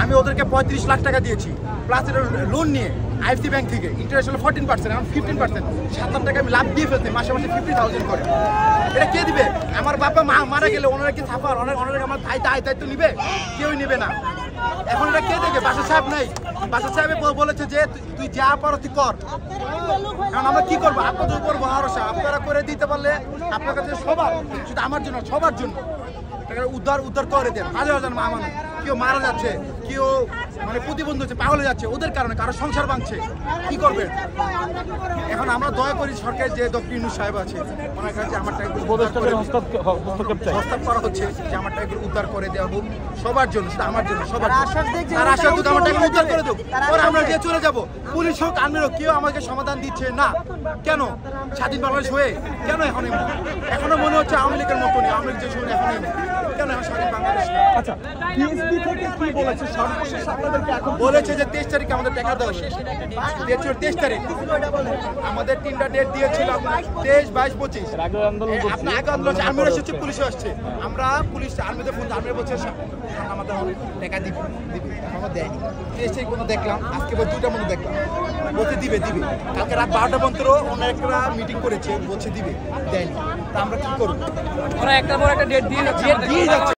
আমি ওদেরকে 35 লাখ টাকা দিয়েছি, প্লাস এটা লোন নিয়ে আইএফসি ব্যাংক থেকে, ইন্টারেস্ট হলো 14%, এখন 15%, 7 লাখ টাকা আমি লাভ দিয়ে ফেলতে, মাসে মাসে 50,000 করে। এটা কে দিবে? আমার বাবা মা মারা গেলে ওনারা কি ছাপার, ওনারা আমার দায়িত্ব নিবে? কেউই নিবে না। এখন এটা কে দেখে? বাসা সাহেব নেই, বাসা সাহেব বলেছে যে তুই যা পারো তুই কর। এখন আমরা কি করবো? আপনাদের উপর ভরসা, আপনারা করে দিতে পারলে আপনার কাছে সবার, শুধু আমার জন্য, সবার জন্য উদ্ধার করে দেন। হাজার হাজার মা মানুষ, কেউ মারা যাচ্ছে, কেউ মানে প্রতিবন্ধী হচ্ছে, পাগল হয়ে যাচ্ছে ওদের কারণে, কারো সংসার ভাঙছে, কি করবে? এখন আমরা দয়া করি সরকারের যে ডক্টর ইউনূস সাহেব আছে ওনার কাছে আমার টাকাগুলো হস্তক্ষেপ করা হচ্ছে যে আমার টাকাগুলো উদ্ধার করে দেওয়া হোক সবার জন্য, শুধু আমার জন্য, সবার জন্য। তার আশা দুধ আমার টাকাগুলো উদ্ধার করে দেবো, পরে আমরা যে চলে যাবো। পুলিশ হোক, আর্মির হোক, কেউ আমাকে সমাধান দিচ্ছে না। কেন? স্বাধীন বাংলাদেশ হয়ে কেন এখন এখনো মনে হচ্ছে আওয়ামী লীগের মতনই, আওয়ামী লীগ যে শুনে এখন কেন এখন স্বাধীন বাংলাদেশ? আচ্ছা, বিএসপি থেকে কি বলেছে সর্বশেষ আপনাদেরকে? এখন বলেছে যে 23 তারিখে আমাদের টাকা দেওয়া হবে। 23 তারিখ আমাদের 3টা ডেট দিয়েছিলাম, 23, 22, 25। আপনার আগে আন্দোলন হচ্ছে, আর্মিরা এসেছে, পুলিশও আসছে। আমরা পুলিশ আর্মিদের ফোন, আর্মিরা বলছে আমাদের টাকা দিবে, এখনো দেয়নি। 23 তারিখ পর্যন্ত দেখলাম, আজকে 2টার মধ্যে দেখলাম বলছে দিবে। কালকে রাত 12টা পর্যন্ত অনেকরা মিটিং করেছে, বলছে দিবে, দেয়নি। তা আমরা কি করবো? ওরা একটা পর একটা ডেট দিয়ে যাচ্ছে।